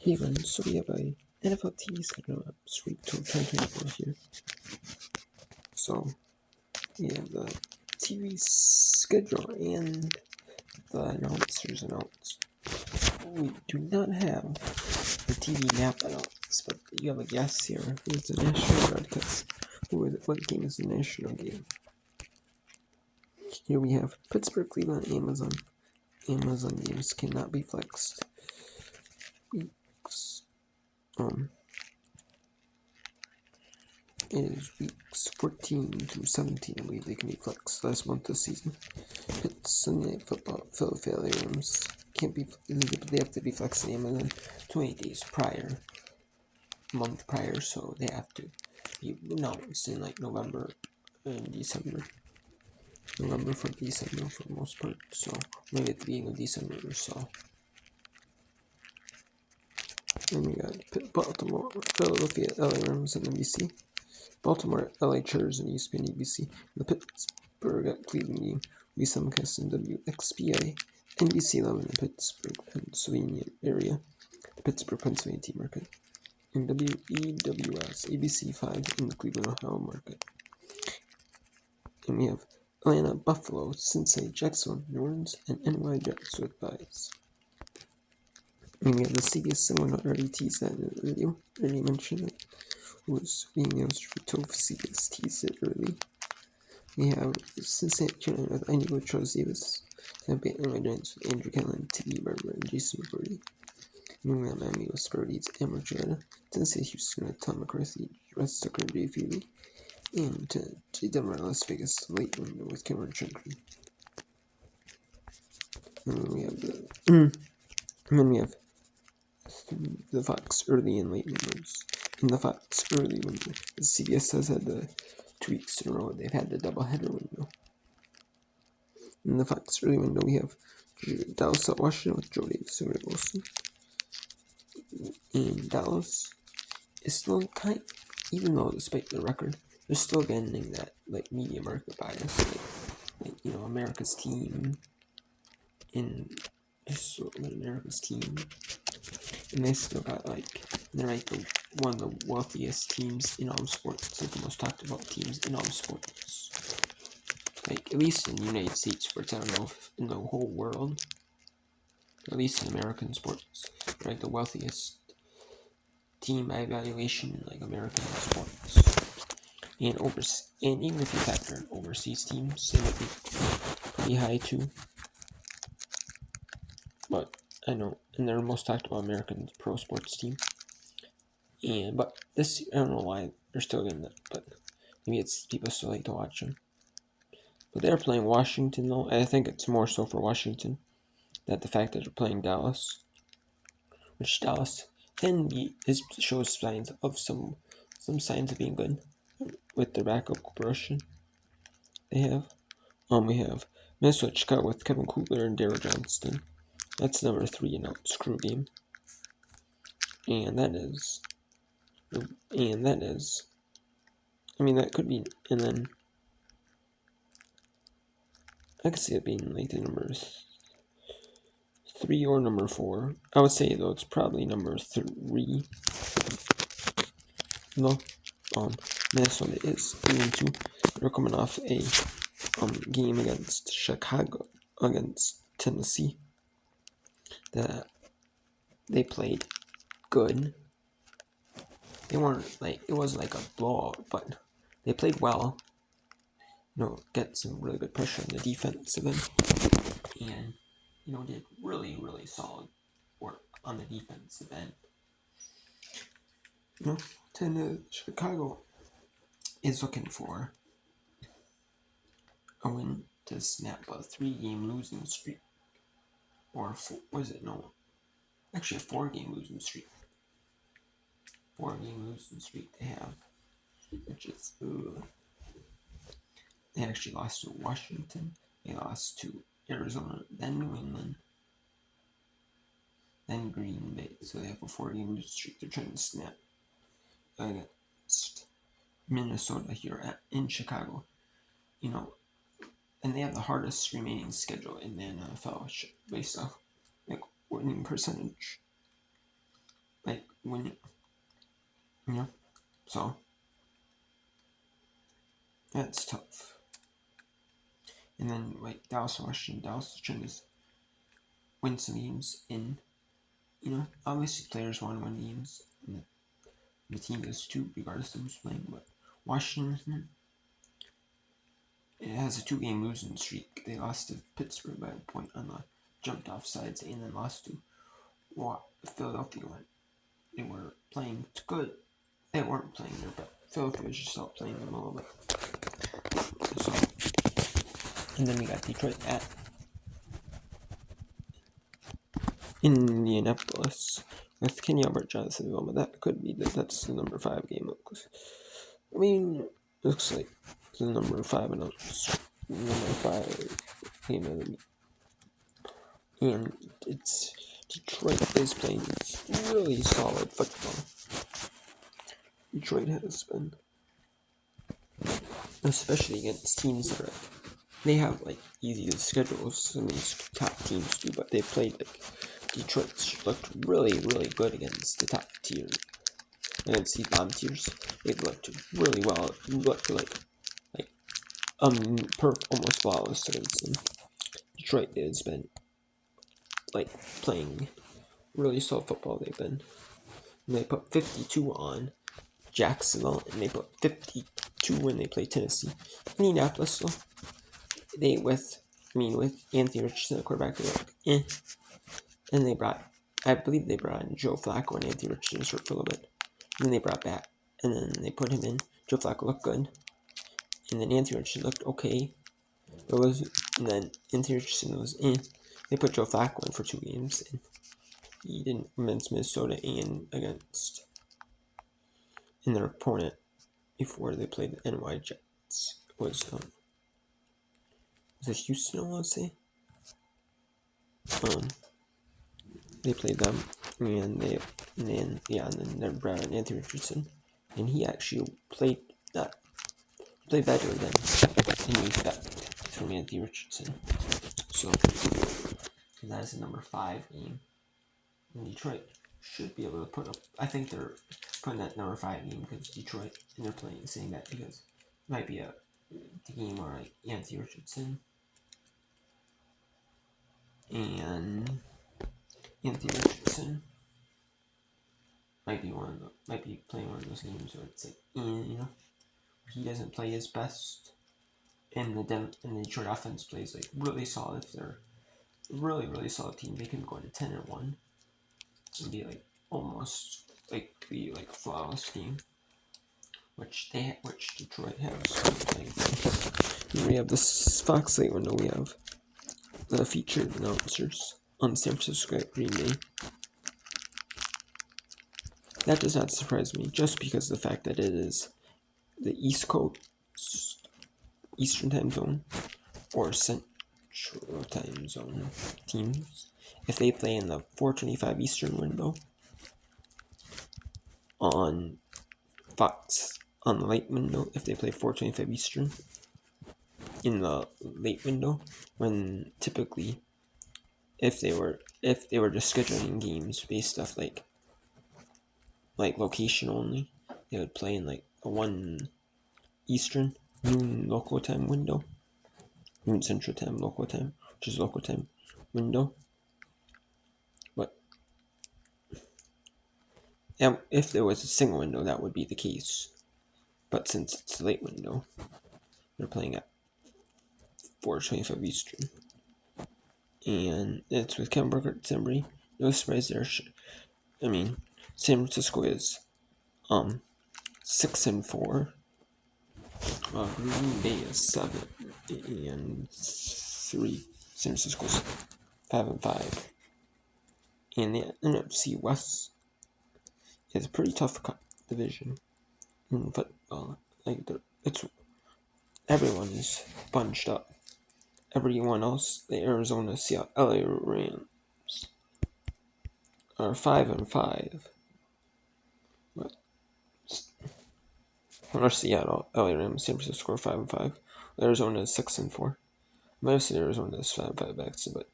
Hey everyone, so we have a NFL TV schedule up week 2024 here. So we have the TV schedule and the announcers announced. We do not have the TV map announced, but you have a guess here. Who's the national broadcast? What game is the national game? Here we have Pittsburgh, Cleveland, Amazon. Amazon games cannot be flexed. Weeks. It is weeks 14 through 17, I believe they can be flexed last month this season. It's Sunday Night Football, Philadelphia Rams can't be, they have to be flexed in Amazon 20 days prior, month prior, so they have to be announced in like November and December. November for December for the most part, so maybe at the beginning of December or so. Then we got Baltimore, Philadelphia, LA Rams, and NBC. Baltimore, LA Chargers, and ESPN ABC. The Pittsburgh at Cleveland game will be simulcast in WXPA, NBC 11 in Pittsburgh, Pennsylvania area, the Pittsburgh, Pennsylvania T market, and WEWS ABC 5 in the Cleveland, Ohio market. And we have Atlanta, Buffalo, Cincinnati, Jacksonville, New Orleans, and NY Jets with buys. And we have the CBS someone already teased that in the video. Already mentioned it. Was being announced for CBS teased it early. We have Cincinnati Carolina with Inigo Charles Davis, Tampa Bay NY Giants with Andrew Cannon, Tibby Barber, and Jason McCourty. New England Miami with Sparties, Amber Jordan, Tennessee Houston with Tom McCarthy, Russ Tucker, Jay Feely, and Denver Las Vegas late window with Cameron Chancry. And then we have the Fox early and late windows. In the Fox early window, the CBS has had the 2 weeks in a row they've had the doubleheader window. In the Fox early window, we have Dallas at Washington with Joe Davis and Greg Wilson. And Dallas is still even though despite the record, they're still getting that like media market bias, like America's team, and America's team, and they still got they're one of the wealthiest teams in all sports, like the most talked about teams in all sports. Like at least in the United States sports, I don't know if in the whole world, at least in American sports, right? The wealthiest team by evaluation in like American sports, and even if you factor in overseas teams, they might be pretty high too. But I know, and they're the most talked about American pro sports team. But this, I don't know why they're still getting that, but maybe it's people still like to watch them. But they're playing Washington though. I think it's more so for Washington that the fact that they're playing Dallas, which Dallas shows signs of some signs of being good with their backup Russian. They have. We have Minnesota, Chicago with Kevin Kugler and Daryl Johnston. That's number 3 in out screw game. And that is. I mean, that could be. And then I could see it being like the numbers 3 or number 4. I would say though it's probably number 3. No, Minnesota is 3-2. They're coming off a game against Chicago, against Tennessee, that they played good. They weren't it wasn't like a blowout, but they played well. Get some really good pressure on the defensive end, and did really, really solid work on the defensive end. Chicago is looking for a win to snap a 3-game losing streak, or a 4-game losing streak. 4-game losing streak they have, which is they actually lost to Washington, they lost to Arizona, then New England, then Green Bay. So they have a 4-game losing streak they're trying to snap against Minnesota here in Chicago. And they have the hardest remaining schedule in the NFL based off winning percentage. win it. So that's tough. And then like Dallas is trying to win some games in. Obviously players want to win games. And the team does too, regardless of who's playing. But Washington, it has a 2-game losing streak. They lost to Pittsburgh by a point on the jumped off sides, and then lost to Philadelphia. They were playing good. They weren't playing their best. Philadelphia was just out playing them a little bit. So, and then we got Detroit at Indianapolis with Kenny Albert, Jonathan Vilma. That could be that's the number 5 game. I mean, looks like the number 5 and number 5 game of the week. And it's Detroit is playing really solid football. Detroit has been, especially against teams that they have like easy schedules. Some of these top teams do, but they played like Detroit looked really, really good against the top tier. Against the bottom tiers, they looked really well. It looked like almost flawless against them. Detroit has been like playing really solid football. And they put 52 on Jacksonville, and they put 52 when they played Tennessee. Indianapolis, though, with Anthony Richardson, the quarterback, they were like, And I believe they brought in Joe Flacco, and Anthony Richardson was hurt for a little bit. And then they brought back, and then they put him in. Joe Flacco looked good, and then Anthony Richardson looked okay. And then Anthony Richardson was in. They put Joe Flacco in for 2 games, and he didn't against Minnesota and against in their opponent before they played the NY Jets. Was it Houston? I want to say. They played them, and then they brought in Anthony Richardson, and he actually played better than you expect from Anthony Richardson. So that is a number 5 game. And Detroit should be able to put up. I think they're putting that number 5 game because Detroit, and they're saying that because it might be a game where like Anthony Richardson and Anthony Richardson might be playing one of those games where it's like he doesn't play his best, and the Detroit offense plays like really solid. If they're a really, really solid team, they can go to 10-1 and be like almost like the like flawless game, which Detroit has. Here we have this Fox Late window. We have the featured announcers on San Francisco at Green Bay. That does not surprise me, just because of the fact that it is the East Coast, Eastern Time Zone, or Central Time Zone teams. If they play in the 4:25 Eastern window on Fox, on the late window, if they play 4:25 Eastern in the late window, when typically if they were just scheduling games based off like location only, they would play in like a 1 Eastern noon local time window, noon Central Time local time, which is local time window. But if there was a single window, that would be the case. But since it's a late window, they're playing at 4:25 Eastern, and it's with Kevin Burkhardt and Sembry. No surprise there. San Francisco is 6-4. Green Bay is 7-3. San Francisco's 5-5. And the NFC West is a pretty tough division in football. Everyone is bunched up. Everyone else, the Arizona, Seattle, LA Rams are 5-5. Or Seattle, LA Rams, San Francisco are 5-5. Arizona is 6-4. I might have said Arizona is 5-5 actually, but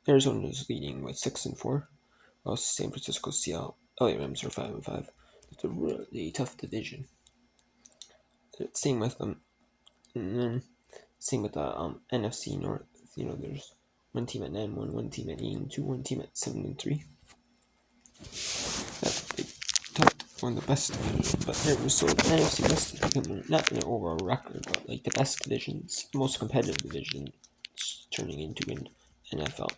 Arizona is leading with 6-4. While San Francisco, Seattle, LA Rams are 5-5. It's a really tough division. Same with them. And then same with the NFC North. There's one team at 9-1, one team at 8-2, one team at 7-3. That's a big, tough, one of the best divisions. But so the NFC West has become not an overall record, but like the best divisions, most competitive division, turning into an NFL.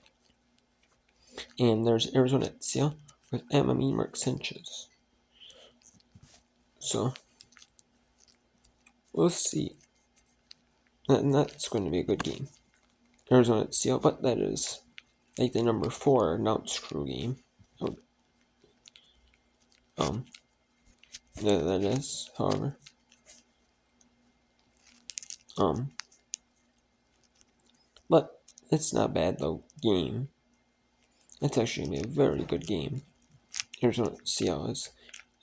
And there's Arizona at Seattle with MME Mark Sanchez. So we'll see. And that's going to be a good game. Arizona at Seattle, but that is like the number 4 announced crew game. That is, however. But it's not bad though. Game. It's actually gonna be a very good game. Arizona at Seattle is.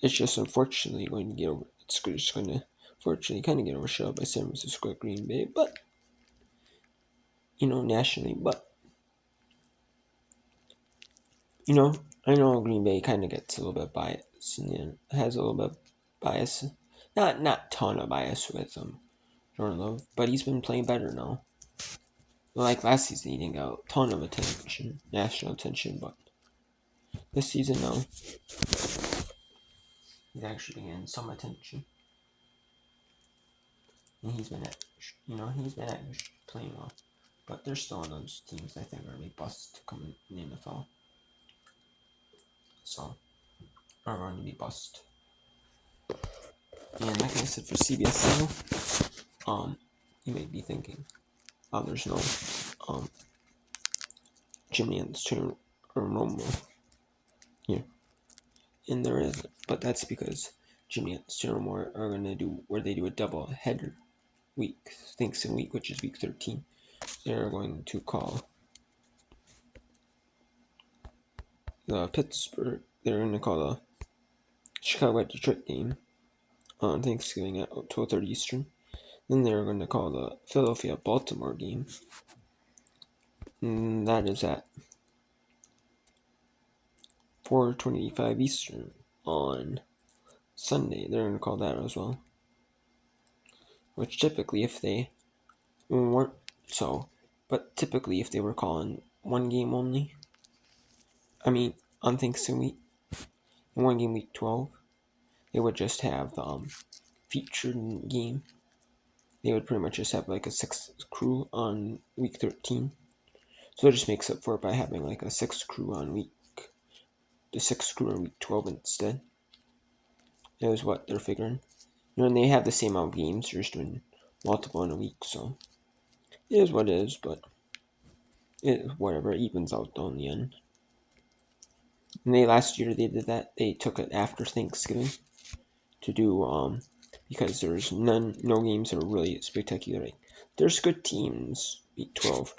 It's just unfortunately going to get over. It's just going to unfortunately kind of get overshadowed by San Francisco at Green Bay, but nationally, but I know Green Bay kind of gets a little bit biased and has a little bit of bias, not ton of bias with Jordan Love, but he's been playing better now. Like last season, he didn't get a ton of attention, national attention, but this season now, he's actually getting some attention, and he's been playing well. But there's still those teams I think are really bust to come in the NFL. So are going to be bust. And like I said for CBS now, you may be thinking, oh, there's no Jim Nantz or Romo here. And there isn't. But that's because Jim Nantz and Romo are going to do where they do a double header week, Thanksgiving week, which is week 13. They're going to call the Pittsburgh, they're going to call the Chicago at Detroit game on Thanksgiving at 12:30 Eastern. Then they're going to call the Philadelphia-Baltimore game. And that is at 4:25 Eastern on Sunday. They're going to call that as well. Which typically, if they weren't so, but typically if they were calling one game only, on Thanksgiving week, and one game week 12, they would just have the featured game. They would pretty much just have like a 6th crew on week 13. So it just makes up for it by having like a 6th crew on the 6th crew on week 12 instead. That was what they're figuring. And they have the same amount of games, you're just doing multiple in a week, so it is what it is, but it evens out though in the end. And last year they did that. They took it after Thanksgiving to do because there's no games that are really spectacular. There's good teams week 12.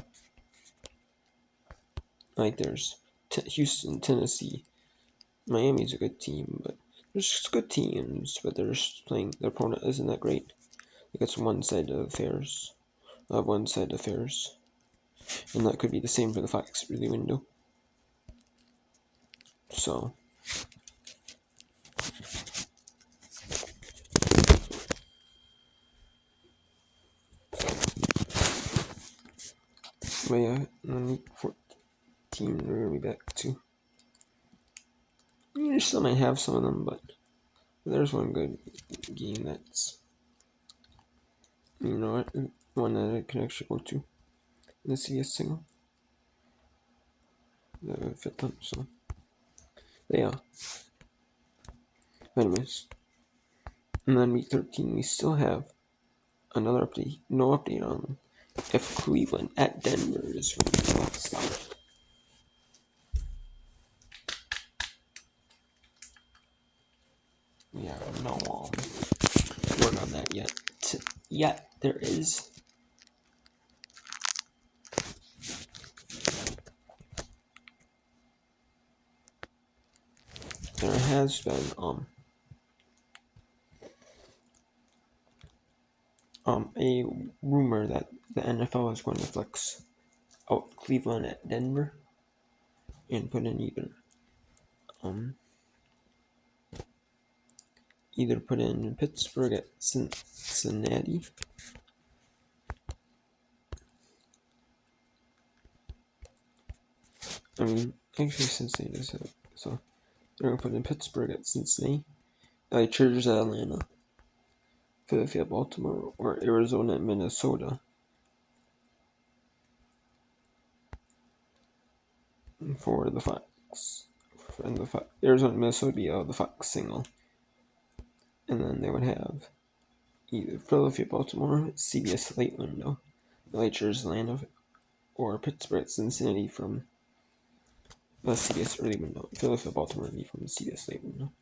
Like there's Houston, Tennessee, Miami's a good team, but there's just good teams, but they're just playing, their opponent isn't that great. It's one side of affairs. And that could be the same for the Fox early window. So but yeah, on week 14 we're gonna be back to. You still might have some of them, but there's one good game that's one that I can actually go to in the CBS single. That fit them, so yeah. Anyways, and then week 13 we still have another update. No update on if Cleveland at Denver is going to be locked. We have no word on that yet. Yet there is. There has been a rumor that the NFL is going to flex out Cleveland at Denver and put in either either put in Pittsburgh at Cincinnati. I mean, actually, Cincinnati does it. So they're going to put in Pittsburgh at Cincinnati, LA Chargers at Atlanta, Philadelphia, Baltimore, or Arizona, Minnesota. For the Fox. And the Arizona, Minnesota would be the Fox single. And then they would have either Philadelphia, Baltimore, CBS late window, LA Chargers, Atlanta, or Pittsburgh, Cincinnati from the CBS early window. Philadelphia, Baltimore would be from the CBS late window.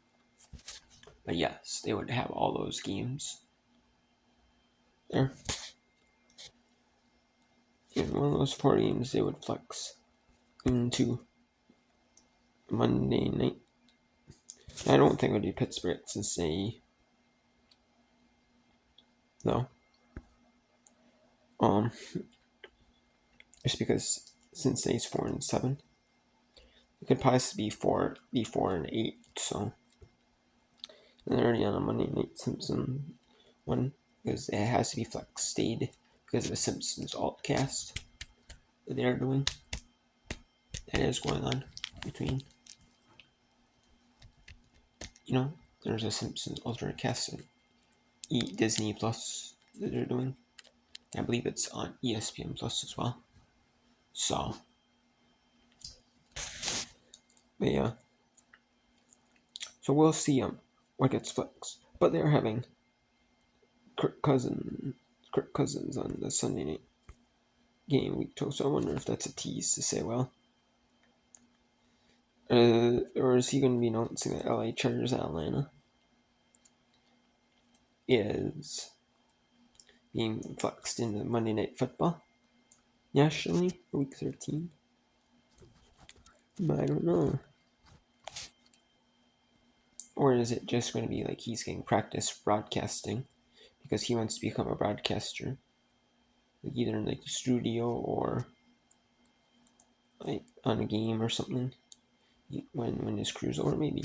But yes, they would have all those games there. In one of those 4 games, they would flex into Monday night. I don't think it would be Pittsburgh, Cincinnati. No. Just because Cincinnati's 4-7. It could possibly be 4-8, so and they're already on a Monday Night Simpson one because it has to be flex stayed because of the Simpsons altcast that they're doing. That is going on between, there's a Simpsons alternate cast on Disney Plus that they're doing. I believe it's on ESPN Plus as well. So, but yeah. So we'll see what gets flexed. But they're having Kirk Cousins on the Sunday night game week 2. So I wonder if that's a tease to say, well, or is he going to be announcing that LA Chargers Atlanta is being flexed into Monday Night Football nationally for week 13? But I don't know. Or is it just going to be like he's getting practice broadcasting because he wants to become a broadcaster, like either in like the studio or like on a game or something when his crew's over, maybe.